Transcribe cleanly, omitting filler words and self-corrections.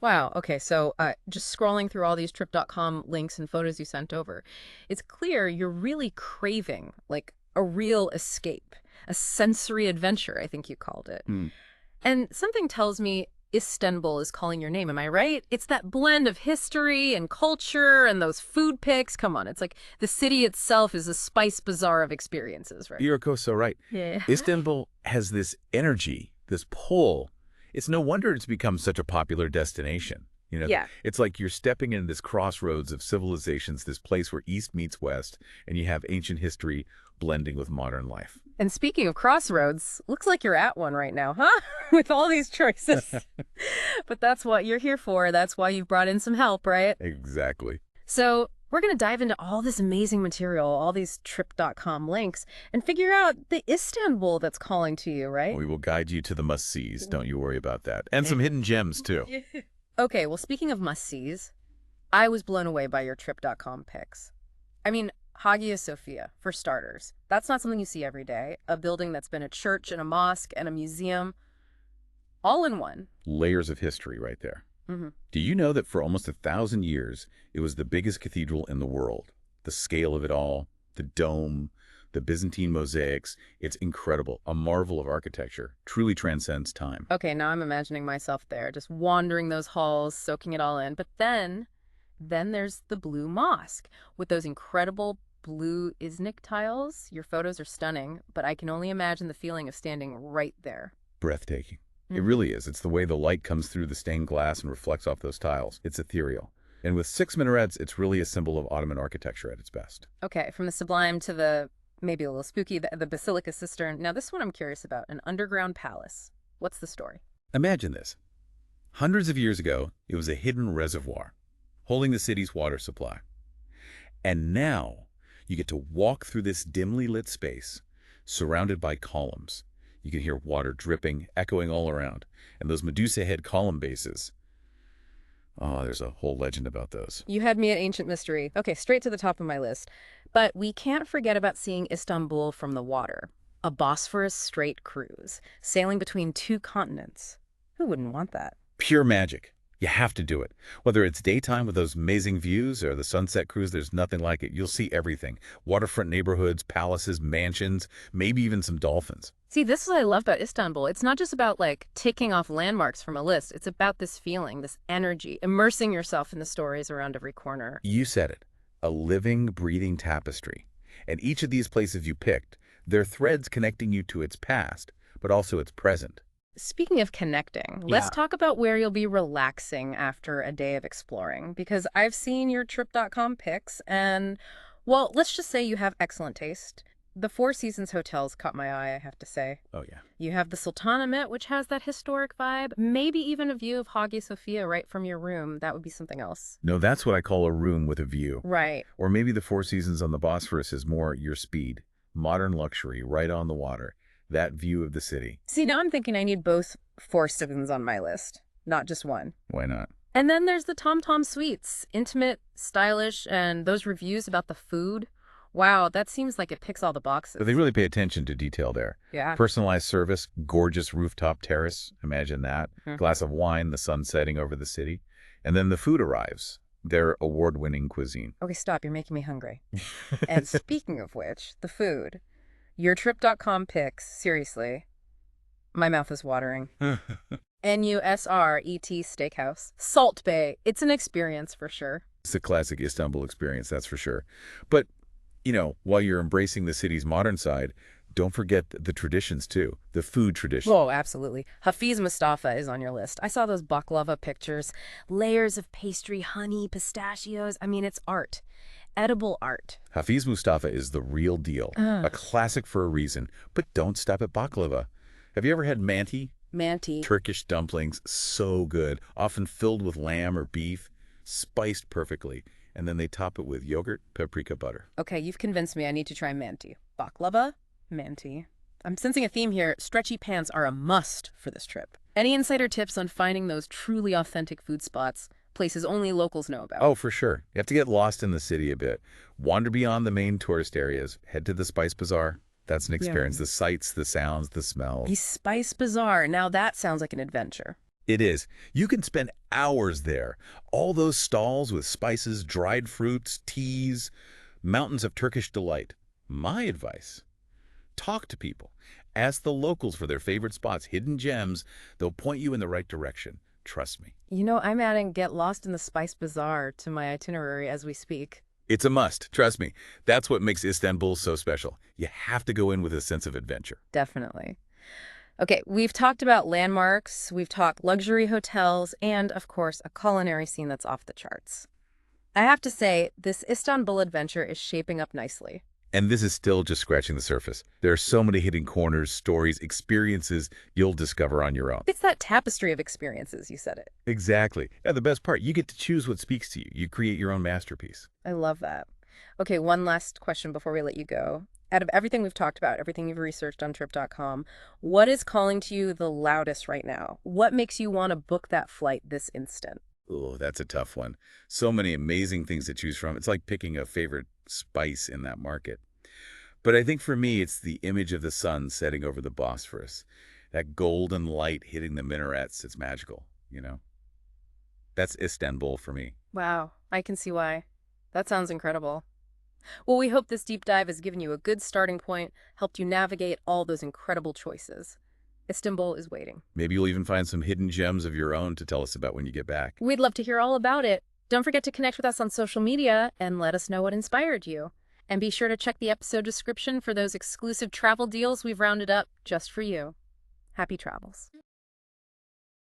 Wow. Okay. So just scrolling through all these trip.com links and photos you sent over, it's clear you're really craving like a real escape, a sensory adventure, I think you called it. Hmm. And something tells me Istanbul is calling your name. Am I right? It's that blend of history and culture and those food pics. Come on. It's like the city itself is a spice bazaar of experiences, right? You're so right. Yeah. Istanbul has this energy, this pull. It's no wonder it's become such a popular destination. Yeah. It's like you're stepping into this crossroads of civilizations, this place where East meets West, and you have ancient history blending with modern life. And speaking of crossroads, looks like you're at one right now, huh? With all these choices. But that's what you're here for. That's why you've brought in some help, right? Exactly. So we're going to dive into all this amazing material, all these trip.com links, and figure out the Istanbul that's calling to you, right? We will guide you to the must-sees. Don't you worry about that. And some hidden gems, too. Okay, well, speaking of must-sees, I was blown away by your trip.com pics. I mean, Hagia Sophia, for starters. That's not something you see every day. A building that's been a church and a mosque and a museum, all in one. Layers of history right there. Hmm. Do you know that for almost 1,000 years, it was the biggest cathedral in the world? The scale of it all, the dome, the Byzantine mosaics, it's incredible. A marvel of architecture. Truly transcends time. Okay, now I'm imagining myself there, just wandering those halls, soaking it all in. But then there's the Blue Mosque with those incredible blue Iznik tiles. Your photos are stunning, but I can only imagine the feeling of standing right there. Breathtaking. It Mhm. really is. It's the way the light comes through the stained glass and reflects off those tiles. It's ethereal. And with 6 minarets, it's really a symbol of Ottoman architecture at its best. Okay, from the sublime to the maybe a little spooky, the Basilica Cistern. Now, this one I'm curious about, an underground palace. What's the story? Imagine this. Hundreds of years ago, it was a hidden reservoir holding the city's water supply. And now, you get to walk through this dimly lit space, surrounded by columns. You can hear water dripping, echoing all around. And those Medusa head column bases. Oh, there's a whole legend about those. You had me at Ancient Mystery. Okay, straight to the top of my list. But we can't forget about seeing Istanbul from the water. A Bosphorus Strait cruise, sailing between two continents. Who wouldn't want that? Pure magic. You have to do it. Whether it's daytime with those amazing views or the sunset cruise, there's nothing like it. You'll see everything. Waterfront neighborhoods, palaces, mansions, maybe even some dolphins. See, this is what I love about Istanbul. It's not just about like ticking off landmarks from a list. It's about this feeling, this energy, immersing yourself in the stories around every corner. You said it. A living, breathing tapestry. And each of these places you picked, they're threads connecting you to its past, but also its present. Speaking of connecting, let's talk about where you'll be relaxing after a day of exploring, because I've seen your trip.com pics and, well, let's just say you have excellent taste. The Four Seasons hotels caught my eye, I have to say. Oh, yeah. You have the Sultanahmet, which has that historic vibe, maybe even a view of Hagia Sophia right from your room. That would be something else. No, that's what I call a room with a view. Right. Or maybe the Four Seasons on the Bosphorus is more your speed. Modern luxury, right on the water. That view of the city. See, now I'm thinking I need both Four Seasons on my list, not just one. Why not? And then there's the Tom Tom Suites, intimate, stylish, and those reviews about the food. Wow, that seems like it ticks all the boxes. But they really pay attention to detail there. Yeah. Personalized service, gorgeous rooftop terrace. Imagine that. Mhm. Glass of wine, the sun setting over the city. And then the food arrives. Their award-winning cuisine. Okay, stop. You're making me hungry. And speaking of which, the food. Your trip.com pics, seriously. My mouth is watering. NUSRET Steakhouse. Salt Bay. It's an experience for sure. It's a classic Istanbul experience, that's for sure. But, while you're embracing the city's modern side, don't forget the traditions, too. The food traditions. Oh, absolutely. Hafiz Mustafa is on your list. I saw those baklava pictures. Layers of pastry, honey, pistachios. I mean, it's art. Edible art. Hafiz Mustafa is the real deal. A classic for a reason. But don't stop at baklava. Have you ever had manti? Manti. Turkish dumplings, so good. Often filled with lamb or beef, spiced perfectly. And then they top it with yogurt, paprika butter. Okay, you've convinced me. I need to try manti. Baklava, manti. I'm sensing a theme here. Stretchy pants are a must for this trip. Any insider tips on finding those truly authentic food spots, places only locals know about? Oh, for sure. You have to get lost in the city a bit. Wander beyond the main tourist areas. Head to the Spice Bazaar. That's an experience. The sights, the sounds, the smells. The Spice Bazaar. Now that sounds like an adventure. It is. You can spend hours there. All those stalls with spices, dried fruits, teas, mountains of Turkish delight. My advice, talk to people. Ask the locals for their favorite spots, hidden gems. They'll point you in the right direction. Trust me. You know, I'm adding Get Lost in the Spice Bazaar to my itinerary as we speak. It's a must. Trust me. That's what makes Istanbul so special. You have to go in with a sense of adventure. Definitely. Okay, we've talked about landmarks, we've talked luxury hotels, and of course, a culinary scene that's off the charts. I have to say, this Istanbul adventure is shaping up nicely. And this is still just scratching the surface. There are so many hidden corners, stories, experiences you'll discover on your own. It's that tapestry of experiences, you said it. Exactly. Yeah, the best part, you get to choose what speaks to you. You create your own masterpiece. I love that. Okay, one last question before we let you go. Out of everything we've talked about, everything you've researched on trip.com, what is calling to you the loudest right now? What makes you want to book that flight this instant? Oh, that's a tough one. So many amazing things to choose from. It's like picking a favorite spice in that market. But I think for me, it's the image of the sun setting over the Bosphorus. That golden light hitting the minarets. It's magical, you know? That's Istanbul for me. Wow, I can see why. That sounds incredible. Well, we hope this deep dive has given you a good starting point, helped you navigate all those incredible choices. Istanbul is waiting. Maybe you'll even find some hidden gems of your own to tell us about when you get back. We'd love to hear all about it. Don't forget to connect with us on social media and let us know what inspired you. And be sure to check the episode description for those exclusive travel deals we've rounded up just for you. Happy travels.